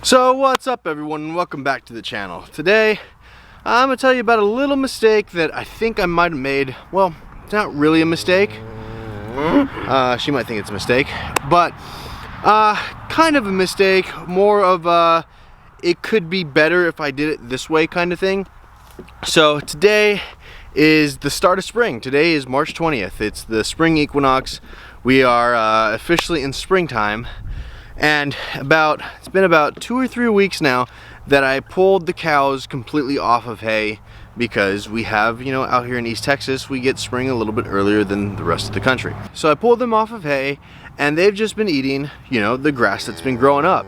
So what's up everyone, and welcome back to the channel. Today I'm gonna tell you about a little mistake that I think I might have made. Well, it's not really a mistake. She might think it's a mistake, but kind of a mistake, more of it could be better if I did it this way kind of thing. So today is the start of spring. Today is March 20th. It's the spring equinox. We are officially in springtime. And it's been about 2 or 3 weeks now that I pulled the cows completely off of hay, because we have, you know, out here in East Texas, we get spring a little bit earlier than the rest of the country. So I pulled them off of hay, and they've just been eating, you know, the grass that's been growing up.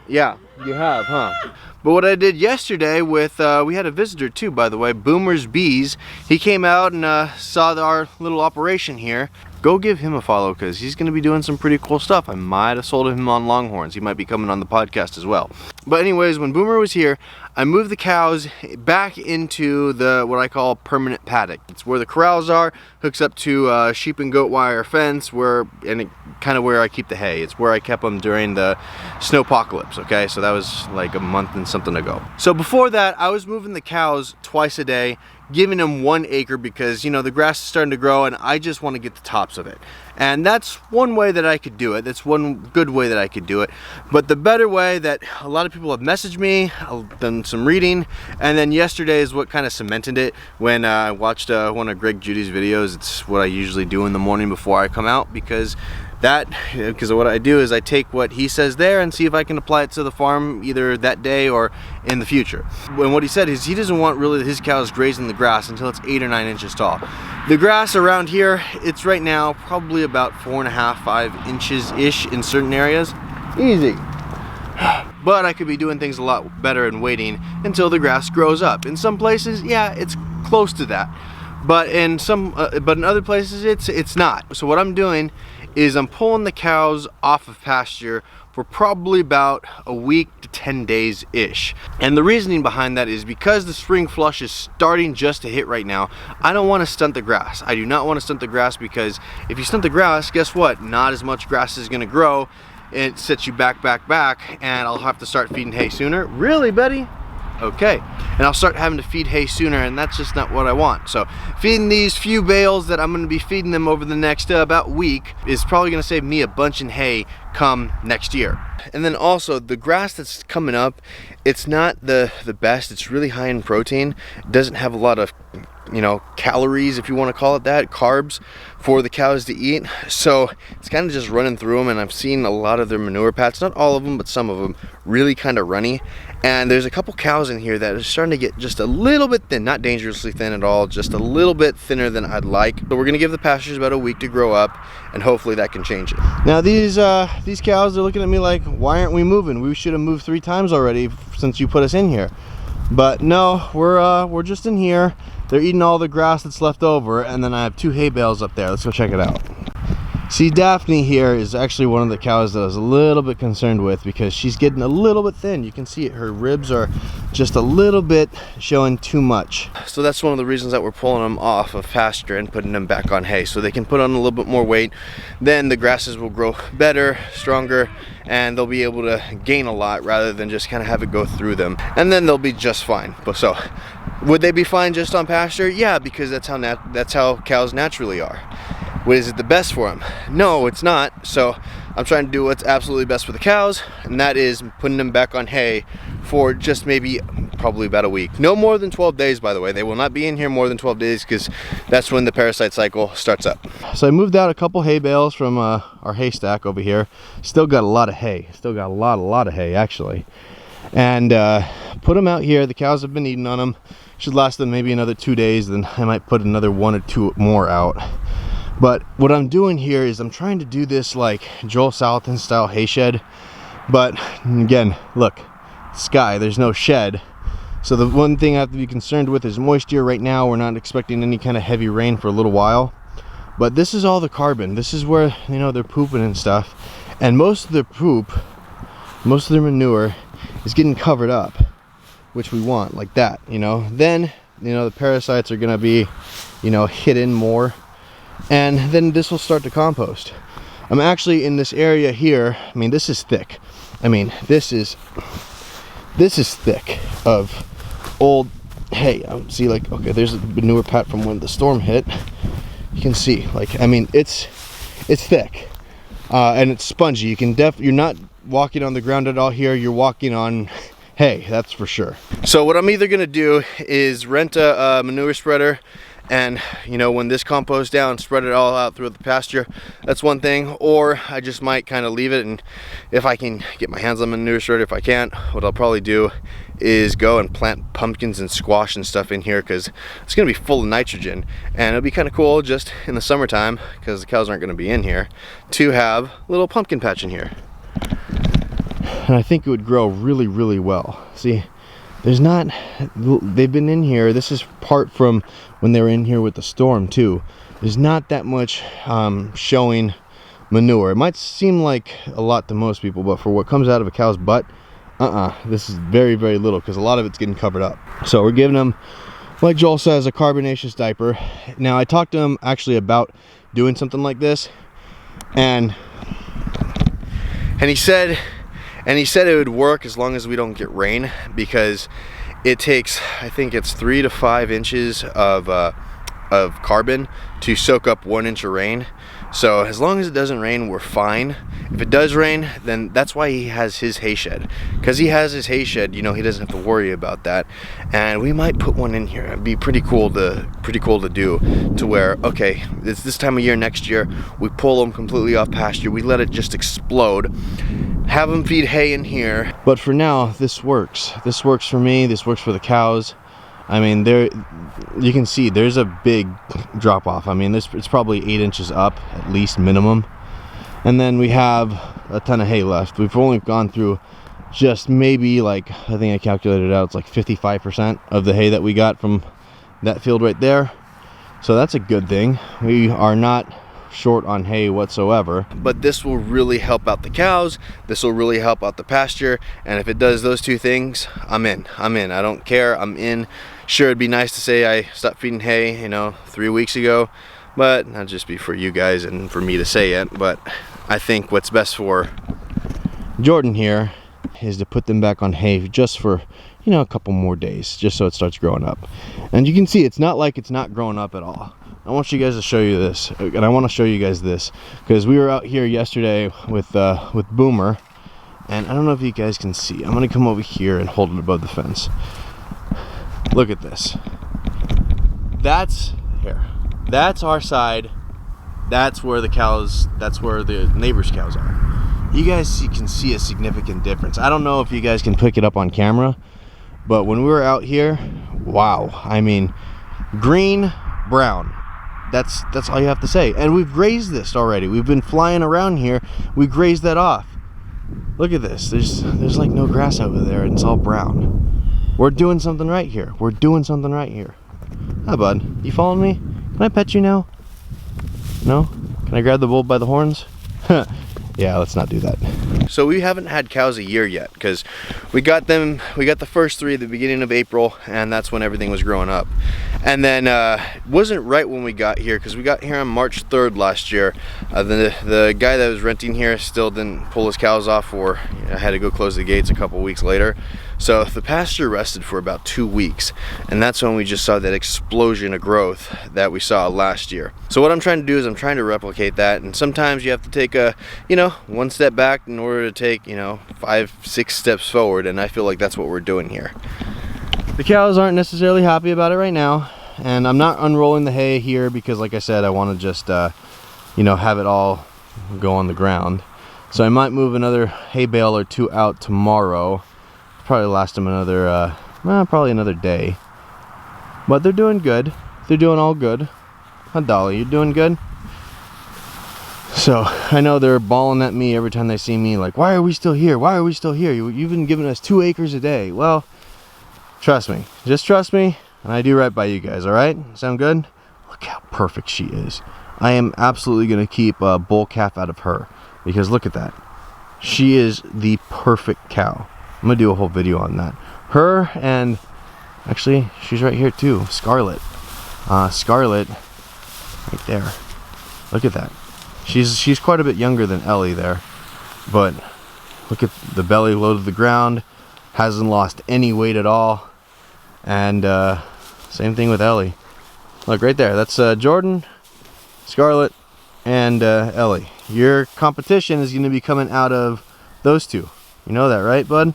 Yeah, you have, huh? But what I did yesterday with, we had a visitor too, by the way, Boomer's Bees. He came out and saw our little operation here. Go give him a follow, because he's going to be doing some pretty cool stuff. I might have sold him on Longhorns. He might be coming on the podcast as well. But anyways, when Boomer was here, I moved the cows back into the what I call permanent paddock. It's where the corrals are, hooks up to sheep and goat wire fence, kind of where I keep the hay. It's where I kept them during the snowpocalypse, okay? So that was like a month and something ago. So before that, I was moving the cows twice a day, giving them 1 acre, because, you know, the grass is starting to grow and I just want to get the tops of it. And that's one way that I could do it. That's one good way that I could do it. But the better way that a lot of people have messaged me, I've done some reading, and then yesterday is what kind of cemented it when I watched one of Greg Judy's videos. It's what I usually do in the morning before I come out, because what I do is I take what he says there and see if I can apply it to the farm either that day or in the future. And what he said is he doesn't want really his cows grazing the grass until it's 8 or 9 inches tall. The grass around here, it's right now probably about 4.5, 5 inches-ish in certain areas. Easy. But I could be doing things a lot better and waiting until the grass grows up. In some places, yeah, it's close to that. But in other places, it's not. So what I'm doing is I'm pulling the cows off of pasture for probably about a week to 10 days-ish. And the reasoning behind that is because the spring flush is starting just to hit right now, I don't want to stunt the grass. I do not want to stunt the grass, because if you stunt the grass, guess what? Not as much grass is going to grow. It sets you back, and I'll have to start feeding hay sooner. Really, Betty? Okay, and I'll start having to feed hay sooner, and that's just not what I want. So feeding these few bales that I'm going to be feeding them over the next about week is probably going to save me a bunch in hay come next year. And then also the grass that's coming up, it's not the best. It's really high in protein. It doesn't have a lot of, you know, calories, if you want to call it that, carbs for the cows to eat. So it's kind of just running through them, and I've seen a lot of their manure pads, not all of them, but some of them, really kind of runny. And there's a couple cows in here that are starting to get just a little bit thin, not dangerously thin at all, just a little bit thinner than I'd like. So we're gonna give the pastures about a week to grow up, and hopefully that can change it. Now these cows are looking at me like, why aren't we moving? We should have moved 3 times already since you put us in here. But no, we're just in here. They're eating all the grass that's left over, and then I have 2 hay bales up there. Let's go check it out. See, Daphne here is actually one of the cows that I was a little bit concerned with, because she's getting a little bit thin. You can see it, her ribs are just a little bit showing too much. So that's one of the reasons that we're pulling them off of pasture and putting them back on hay, so they can put on a little bit more weight. Then the grasses will grow better, stronger, and they'll be able to gain a lot rather than just kind of have it go through them. And then they'll be just fine. But so, would they be fine just on pasture? Yeah, because that's how cows naturally are. Is it the best for them? No, it's not. So I'm trying to do what's absolutely best for the cows, and that is putting them back on hay for just probably about a week. No more than 12 days, by the way. They will not be in here more than 12 days, because that's when the parasite cycle starts up. So I moved out a couple hay bales from our haystack over here. Still got a lot of hay. Still got a lot of hay, actually. And put them out here. The cows have been eating on them. Should last them maybe another 2 days. Then I might put another 1 or 2 more out. But what I'm doing here is I'm trying to do this like Joel Salatin style hay shed. But again, look, sky, there's no shed. So the one thing I have to be concerned with is moisture. Right now we're not expecting any kind of heavy rain for a little while. But this is all the carbon. This is where, you know, they're pooping and stuff. And most of their poop, most of their manure is getting covered up, which we want, like that, you know. Then, you know, the parasites are gonna be, you know, hidden more. And then this will start to compost. I'm actually in this area here, I mean, this is thick. I mean, this is thick of old hay. See, like, okay, there's a manure pat from when the storm hit. You can see, like, I mean, it's thick, and it's spongy. You can you're not walking on the ground at all here. You're walking on hay, that's for sure. So what I'm either gonna do is rent a manure spreader, and, you know, when this compost down, spread it all out through the pasture. That's one thing. Or I just might kind of leave it, and if I can get my hands on manure spreader, if I can't, what I'll probably do is go and plant pumpkins and squash and stuff in here, because it's going to be full of nitrogen, and it'll be kind of cool just in the summertime, because the cows aren't going to be in here, to have a little pumpkin patch in here. And I think it would grow really, really well. See, there's not, they've been in here, this is part from when they were in here with the storm too. There's not that much showing manure. It might seem like a lot to most people, but for what comes out of a cow's butt, this is very, very little, because a lot of it's getting covered up. So we're giving them, like Joel says, a carbonaceous diaper. Now I talked to him actually about doing something like this, and he said it would work as long as we don't get rain, because it takes, I think it's 3 to 5 inches of carbon to soak up 1 inch of rain. So as long as it doesn't rain, we're fine. If it does rain, then that's why he has his hay shed. Because he has his hay shed, you know, he doesn't have to worry about that. And we might put one in here. It'd be pretty cool to do, to where, okay, it's this time of year next year, we pull them completely off pasture, we let it just explode, have them feed hay in here. But for now, this works. This works for me, this works for the cows. I mean, there, you can see there's a big drop off. I mean, it's probably 8 inches up at least minimum, and then we have a ton of hay left. We've only gone through just maybe, like, I think I calculated it out, it's like 55% of the hay that we got from that field right there. So that's a good thing. We are not short on hay whatsoever, but this will really help out the cows, this will really help out the pasture, and if it does those two things, I'm in. I don't care, I'm in. Sure, it'd be nice to say I stopped feeding hay, you know, 3 weeks ago, but that'd just be for you guys and for me to say it. But I think what's best for Jordan here is to put them back on hay just for, you know, a couple more days, just so it starts growing up. And you can see it's not like it's not growing up at all. I want you guys to show you this, and I want to show you guys this, because we were out here yesterday with Boomer, and I don't know if you guys can see. I'm gonna come over here and hold it above the fence. Look at this. That's our side. That's where the cows, that's where the neighbors' cows are. You guys can see a significant difference. I don't know if you guys can pick it up on camera, but when we were out here, wow, I mean, green, brown. That's all you have to say. And we've grazed this already. We've been flying around here. We grazed that off. Look at this. There's like no grass over there, and it's all brown. We're doing something right here. We're doing something right here. Hi, bud. You following me? Can I pet you now? No? Can I grab the bull by the horns? Yeah, let's not do that. So we haven't had cows a year yet, because we got the first 3 at the beginning of April, and that's when everything was growing up. And then it wasn't right when we got here, because we got here on March 3rd last year. The guy that was renting here still didn't pull his cows off, or I had to go close the gates a couple weeks later. So the pasture rested for about 2 weeks, and that's when we just saw that explosion of growth that we saw last year. So what I'm trying to do is I'm trying to replicate that, and sometimes you have to take a, you know, 1 step back in order to take, you know, 5, 6 steps forward, and I feel like that's what we're doing here. The cows aren't necessarily happy about it right now, and I'm not unrolling the hay here because, like I said, I want to just, you know, have it all go on the ground. So I might move another hay bale or 2 out tomorrow. Probably last them another, probably another day. But they're doing good. They're doing all good. Huh, Dolly, you doing good? So I know they're bawling at me every time they see me, like, why are we still here? Why are we still here? You've been giving us 2 acres a day. Well, trust me. Just trust me, and I do right by you guys, all right? Sound good? Look how perfect she is. I am absolutely going to keep a bull calf out of her, because look at that. She is the perfect cow. I'm gonna do a whole video on that. Her, and actually she's right here too, Scarlet. Scarlet right there. Look at that. She's quite a bit younger than Ellie there, but Look at the belly low to the ground. Hasn't lost any weight at all. And same thing with Ellie. Look right there. That's Jordan, Scarlett, and Ellie. Your competition is going to be coming out of those two. You know that, right, bud?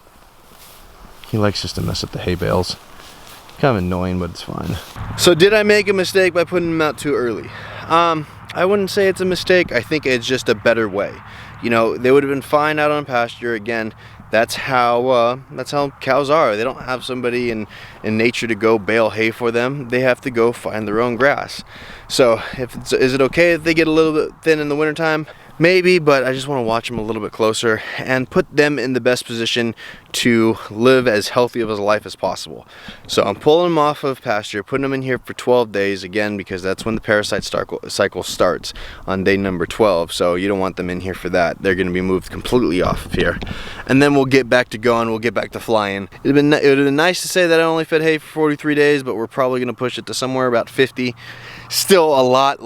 He likes just to mess up the hay bales. Kind of annoying, but it's fine. So did I make a mistake by putting them out too early? I wouldn't say it's a mistake. I think it's just a better way. You know, they would have been fine out on pasture. Again, that's how cows are. They don't have somebody in nature to go bale hay for them. They have to go find their own grass. So is it okay if they get a little bit thin in the wintertime? Maybe, but I just want to watch them a little bit closer and put them in the best position to live as healthy of a life as possible. So I'm pulling them off of pasture, putting them in here for 12 days, again, because that's when the parasite cycle starts, on day number 12. So you don't want them in here for that. They're going to be moved completely off of here. And then we'll get back to going, we'll get back to flying. It would have been nice to say that I only fed hay for 43 days, but we're probably going to push it to somewhere about 50. Still a lot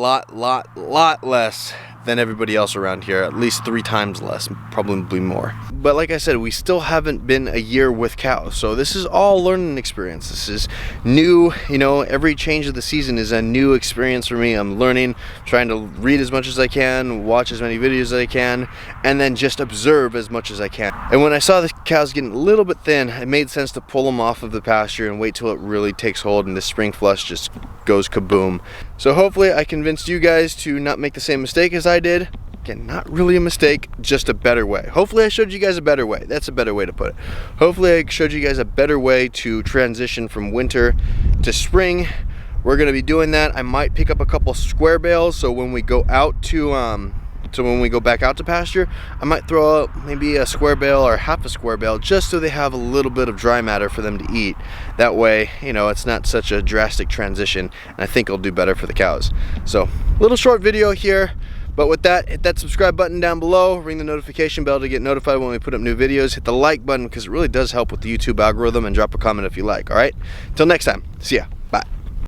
less than everybody else around here, at least 3 times less, probably more. But like I said, we still haven't been a year with cows, so this is all learning experience. This is new, you know, every change of the season is a new experience for me. I'm learning, trying to read as much as I can, watch as many videos as I can, and then just observe as much as I can. And when I saw the cows getting a little bit thin, it made sense to pull them off of the pasture and wait till it really takes hold and the spring flush just goes kaboom. So hopefully I convinced you guys to not make the same mistake as I did. Again, not really a mistake, just a better way. Hopefully I showed you guys a better way. That's a better way to put it. Hopefully I showed you guys a better way to transition from winter to spring. We're gonna be doing that. I might pick up a couple square bales, so when we go out to when we go back out to pasture, I might throw out maybe a square bale or half a square bale, just so they have a little bit of dry matter for them to eat. That way, you know, it's not such a drastic transition, and I think it'll do better for the cows. So, little short video here. But with that, hit that subscribe button down below, ring the notification bell to get notified when we put up new videos, hit the like button because it really does help with the YouTube algorithm, and drop a comment if you like, all right? Until next time, see ya.